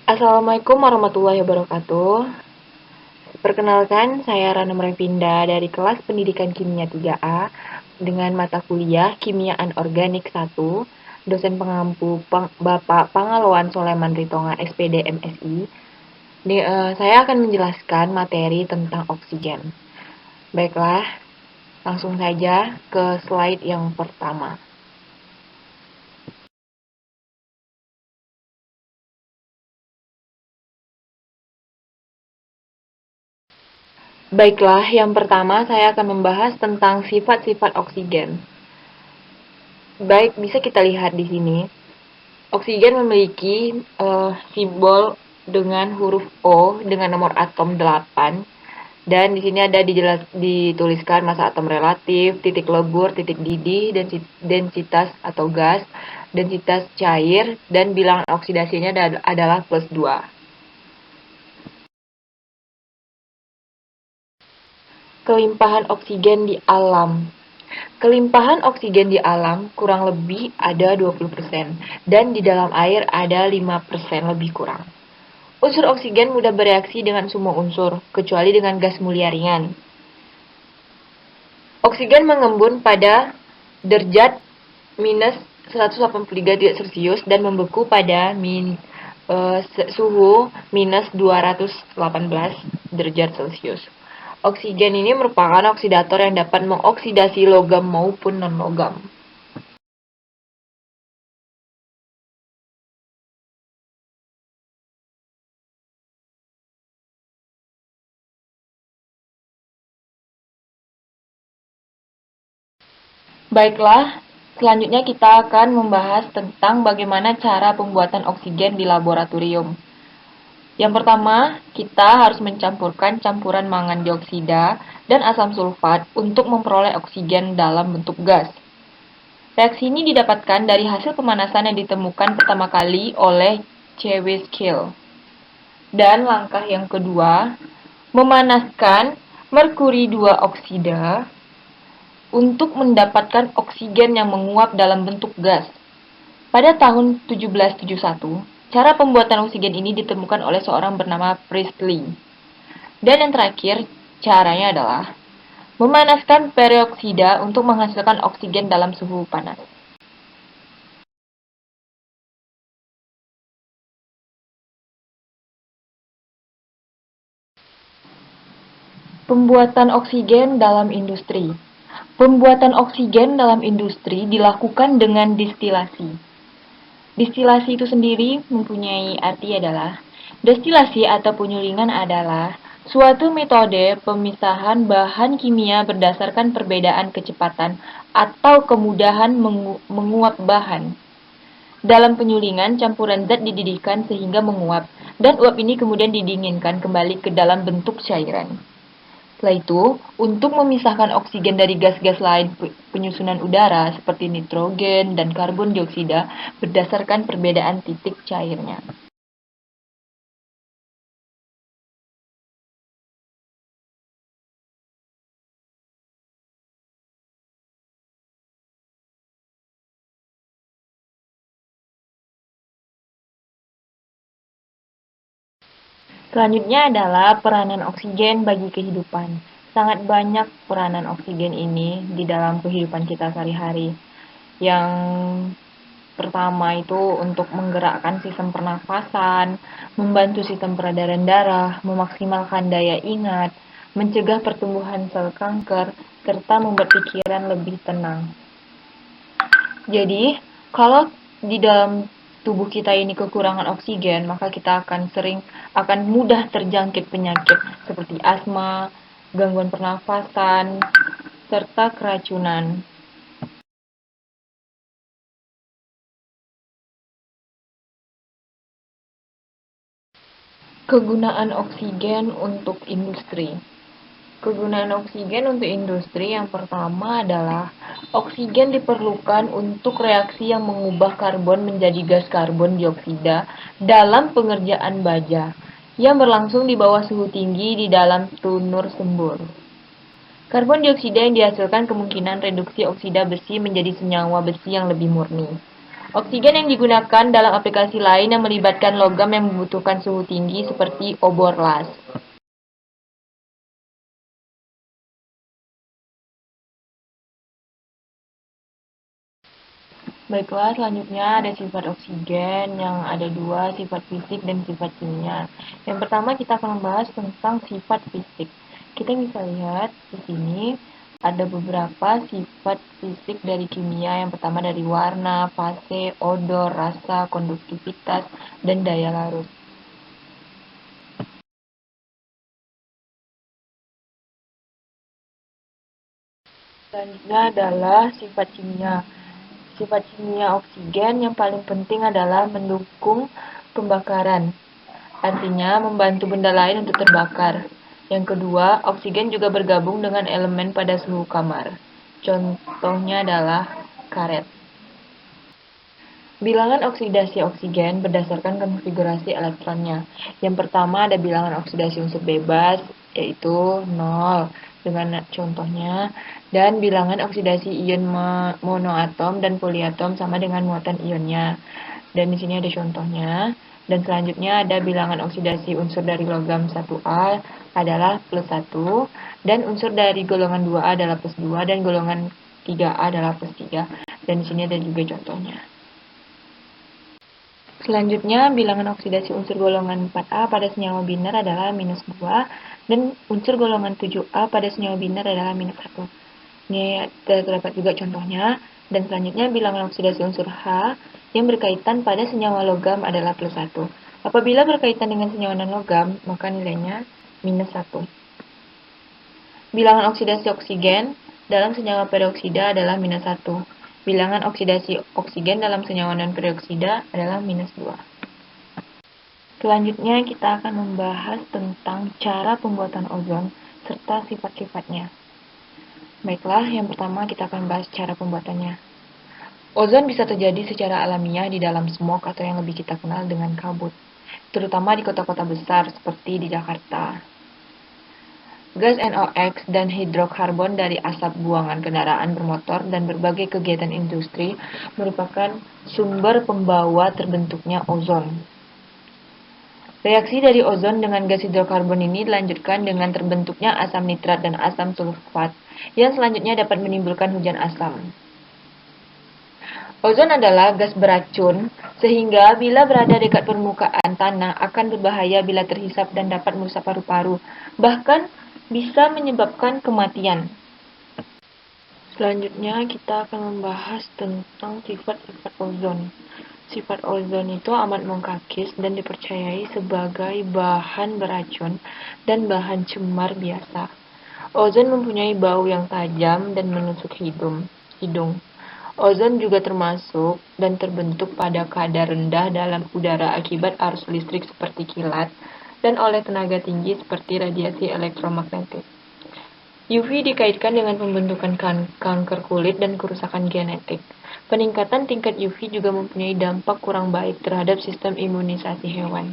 Assalamualaikum warahmatullahi wabarakatuh. Perkenalkan, saya Rana Mrevinda dari kelas Pendidikan Kimia 3A dengan mata kuliah Kimia Anorganik 1, dosen pengampu Bapak Pangaloan Soleman Ritonga SPD MSI. Saya akan menjelaskan materi tentang oksigen. Baiklah, langsung saja ke slide yang pertama. Baiklah, yang pertama saya akan membahas tentang sifat-sifat oksigen. Baik, bisa kita lihat di sini. Oksigen memiliki simbol dengan huruf O dengan nomor atom 8. Dan di sini ada dituliskan massa atom relatif, titik lebur, titik didih, densitas atau gas, densitas cair, dan bilangan oksidasinya adalah +2. Kelimpahan oksigen di alam. Kelimpahan oksigen di alam kurang lebih ada 20%, dan di dalam air ada 5% lebih kurang. Unsur oksigen mudah bereaksi dengan semua unsur, kecuali dengan gas mulia ringan. Oksigen mengembun pada derajat minus 183 derajat Celcius dan membeku pada suhu minus 218 derajat Celcius. Oksigen ini merupakan oksidator yang dapat mengoksidasi logam maupun non-logam. Baiklah, selanjutnya kita akan membahas tentang bagaimana cara pembuatan oksigen di laboratorium. Yang pertama, kita harus mencampurkan campuran mangan dioksida dan asam sulfat untuk memperoleh oksigen dalam bentuk gas. Reaksi ini didapatkan dari hasil pemanasan yang ditemukan pertama kali oleh Cewis-Kiel. Dan langkah yang kedua, memanaskan merkuri 2 oksida untuk mendapatkan oksigen yang menguap dalam bentuk gas. Pada tahun 1771, cara pembuatan oksigen ini ditemukan oleh seorang bernama Priestley. Dan yang terakhir, caranya adalah memanaskan peroksida untuk menghasilkan oksigen dalam suhu panas. Pembuatan oksigen dalam industri. Pembuatan oksigen dalam industri dilakukan dengan distilasi. Distilasi itu sendiri mempunyai arti adalah, destilasi atau penyulingan adalah suatu metode pemisahan bahan kimia berdasarkan perbedaan kecepatan atau kemudahan menguap bahan. Dalam penyulingan, campuran zat dididihkan sehingga menguap, dan uap ini kemudian didinginkan kembali ke dalam bentuk cairan. Setelah itu, untuk memisahkan oksigen dari gas-gas lain penyusunan udara seperti nitrogen dan karbon dioksida berdasarkan perbedaan titik cairnya. Selanjutnya adalah peranan oksigen bagi kehidupan. Sangat banyak peranan oksigen ini di dalam kehidupan kita sehari-hari. Yang pertama itu untuk menggerakkan sistem pernafasan, membantu sistem peredaran darah, memaksimalkan daya ingat, mencegah pertumbuhan sel kanker, serta membuat pikiran lebih tenang. Jadi, kalau di dalam tubuh kita ini kekurangan oksigen, maka kita akan mudah terjangkit penyakit seperti asma, gangguan pernafasan, serta keracunan. Kegunaan oksigen untuk industri. Kegunaan oksigen untuk industri yang pertama adalah oksigen diperlukan untuk reaksi yang mengubah karbon menjadi gas karbon dioksida dalam pengerjaan baja yang berlangsung di bawah suhu tinggi di dalam tunur sembur. Karbon dioksida yang dihasilkan kemungkinan reduksi oksida besi menjadi senyawa besi yang lebih murni. Oksigen yang digunakan dalam aplikasi lain yang melibatkan logam yang membutuhkan suhu tinggi seperti obor las. Baiklah, selanjutnya ada sifat oksigen yang ada dua, sifat fisik dan sifat kimia. Yang pertama kita akan membahas tentang sifat fisik. Kita bisa lihat di sini ada beberapa sifat fisik dari kimia. Yang pertama dari warna, fase, odor, rasa, konduktivitas, dan daya larut. Selanjutnya adalah sifat kimia. Sifat kimia oksigen yang paling penting adalah mendukung pembakaran. Artinya membantu benda lain untuk terbakar. Yang kedua, oksigen juga bergabung dengan elemen pada suhu kamar. Contohnya adalah karet. Bilangan oksidasi oksigen berdasarkan konfigurasi elektronnya. Yang pertama ada bilangan oksidasi unsur bebas, yaitu 0, dengan contohnya, dan bilangan oksidasi ion monoatom dan poliatom sama dengan muatan ionnya. Dan di sini ada contohnya. Dan selanjutnya ada bilangan oksidasi unsur dari logam 1A adalah plus 1, dan unsur dari golongan 2A adalah plus 2, dan golongan 3A adalah plus 3. Dan di sini ada juga contohnya. Selanjutnya, bilangan oksidasi unsur golongan 4A pada senyawa biner adalah minus 2, dan unsur golongan 7A pada senyawa biner adalah minus 1. Ini terdapat juga contohnya. Dan selanjutnya, bilangan oksidasi unsur H yang berkaitan pada senyawa logam adalah plus 1. Apabila berkaitan dengan senyawa non-logam, maka nilainya minus 1. Bilangan oksidasi oksigen dalam senyawa peroksida adalah minus 1. Bilangan oksidasi oksigen dalam senyawa non-peroksida adalah minus 2. Selanjutnya kita akan membahas tentang cara pembuatan ozon serta sifat-sifatnya. Baiklah, yang pertama kita akan bahas cara pembuatannya. Ozon bisa terjadi secara alamiah di dalam smog atau yang lebih kita kenal dengan kabut, terutama di kota-kota besar seperti di Jakarta. Gas NOx dan hidrokarbon dari asap buangan kendaraan bermotor dan berbagai kegiatan industri merupakan sumber pembawa terbentuknya ozon. Reaksi dari ozon dengan gas hidrokarbon ini dilanjutkan dengan terbentuknya asam nitrat dan asam sulfat yang selanjutnya dapat menimbulkan hujan asam. Ozon adalah gas beracun, sehingga bila berada dekat permukaan tanah akan berbahaya bila terhisap dan dapat merusak paru-paru, bahkan bisa menyebabkan kematian. Selanjutnya kita akan membahas tentang sifat-sifat ozon. Sifat ozon itu amat mengkakis dan dipercayai sebagai bahan beracun dan bahan cemar biasa. Ozon mempunyai bau yang tajam dan menusuk hidung. Ozon juga termasuk dan terbentuk pada kadar rendah dalam udara akibat arus listrik seperti kilat dan oleh tenaga tinggi seperti radiasi elektromagnetik. UV dikaitkan dengan pembentukan kanker kulit dan kerusakan genetik. Peningkatan tingkat UV juga mempunyai dampak kurang baik terhadap sistem imunisasi hewan,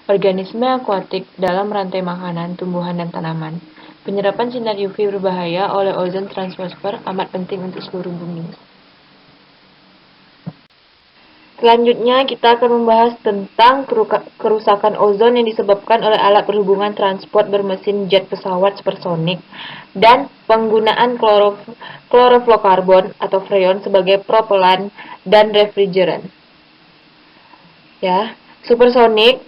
organisme akuatik dalam rantai makanan, tumbuhan, dan tanaman. Penyerapan sinar UV berbahaya oleh ozon transfer amat penting untuk seluruh bumi. Selanjutnya kita akan membahas tentang kerusakan ozon yang disebabkan oleh alat perhubungan transport bermesin jet pesawat supersonik dan penggunaan klorofluorokarbon atau freon sebagai propelan dan refrigeran. Ya, supersonik,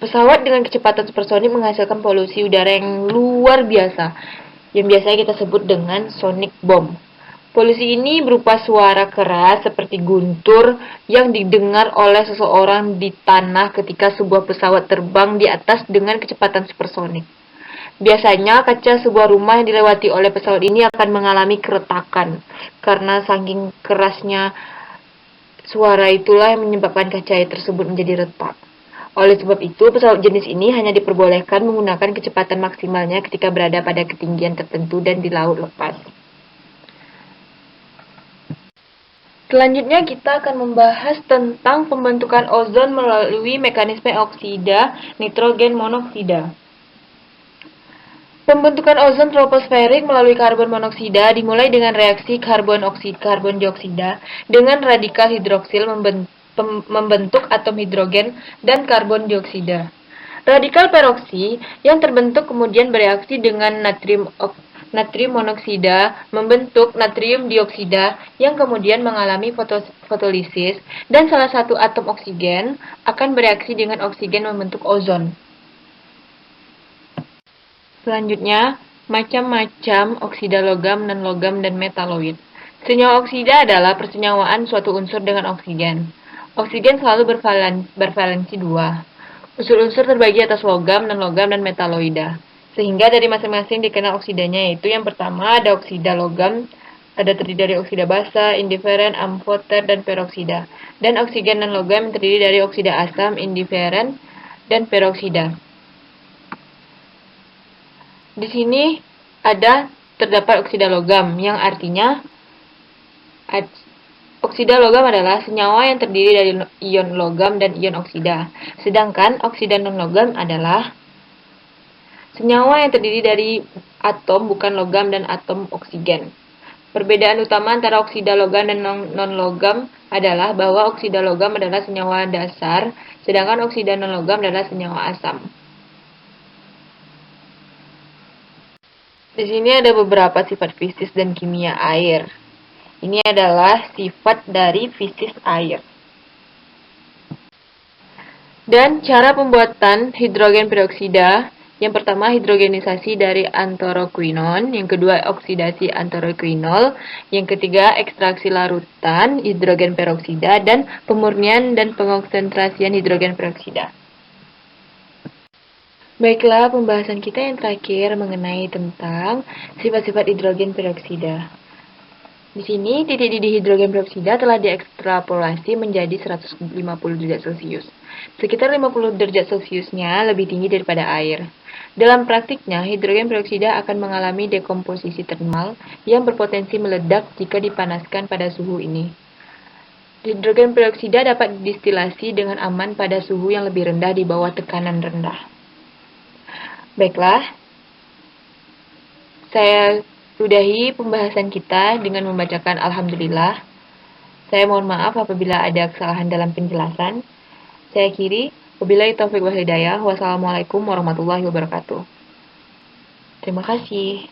pesawat dengan kecepatan supersonik menghasilkan polusi udara yang luar biasa, yang biasanya kita sebut dengan sonic bomb. Polusi ini berupa suara keras seperti guntur yang didengar oleh seseorang di tanah ketika sebuah pesawat terbang di atas dengan kecepatan supersonik. Biasanya kaca sebuah rumah yang dilewati oleh pesawat ini akan mengalami keretakan karena saking kerasnya suara itulah yang menyebabkan kaca tersebut menjadi retak. Oleh sebab itu, pesawat jenis ini hanya diperbolehkan menggunakan kecepatan maksimalnya ketika berada pada ketinggian tertentu dan di laut lepas. Selanjutnya kita akan membahas tentang pembentukan ozon melalui mekanisme oksida nitrogen monoksida. Pembentukan ozon troposferik melalui karbon monoksida dimulai dengan reaksi karbon dioksida dengan radikal hidroksil membentuk atom hidrogen dan karbon dioksida. Radikal peroksi yang terbentuk kemudian bereaksi dengan natrium monoksida membentuk natrium dioksida yang kemudian mengalami fotolisis dan salah satu atom oksigen akan bereaksi dengan oksigen membentuk ozon. Selanjutnya, macam-macam oksida logam, non-logam, dan metaloid. Senyawa oksida adalah persenyawaan suatu unsur dengan oksigen. Oksigen selalu bervalensi 2. Unsur-unsur terbagi atas logam, non-logam, dan metaloida. Sehingga dari masing-masing dikenal oksidanya, yaitu yang pertama ada oksida logam, ada terdiri dari oksida basa, indiferen, amfoter, dan peroksida. Dan oksigen non-logam terdiri dari oksida asam, indiferen, dan peroksida. Di sini terdapat oksida logam, yang artinya oksida logam adalah senyawa yang terdiri dari ion logam dan ion oksida. Sedangkan oksida non-logam adalah senyawa yang terdiri dari atom bukan logam dan atom oksigen. Perbedaan utama antara oksida logam dan non-logam adalah bahwa oksida logam adalah senyawa dasar, sedangkan oksida non-logam adalah senyawa asam. Di sini ada beberapa sifat fisis dan kimia air. Ini adalah sifat dari fisis air. Dan cara pembuatan hidrogen peroksida, yang pertama hidrogenisasi dari antoroquinon, yang kedua oksidasi antoroquinol, yang ketiga ekstraksi larutan hidrogen peroksida, dan pemurnian dan pengonsentrasian hidrogen peroksida. Baiklah, pembahasan kita yang terakhir mengenai tentang sifat-sifat hidrogen peroksida. Di sini, titik didih hidrogen peroksida telah diekstrapolasi menjadi 150 derajat Celcius. Sekitar 50 derajat Celciusnya lebih tinggi daripada air. Dalam praktiknya, hidrogen peroksida akan mengalami dekomposisi termal yang berpotensi meledak jika dipanaskan pada suhu ini. Hidrogen peroksida dapat didistilasi dengan aman pada suhu yang lebih rendah di bawah tekanan rendah. Baiklah, saya sudahi pembahasan kita dengan membacakan Alhamdulillah. Saya mohon maaf apabila ada kesalahan dalam penjelasan. Saya akhiri. Wabillahi taufiq wal hidayah. Wassalamualaikum warahmatullahi wabarakatuh. Terima kasih.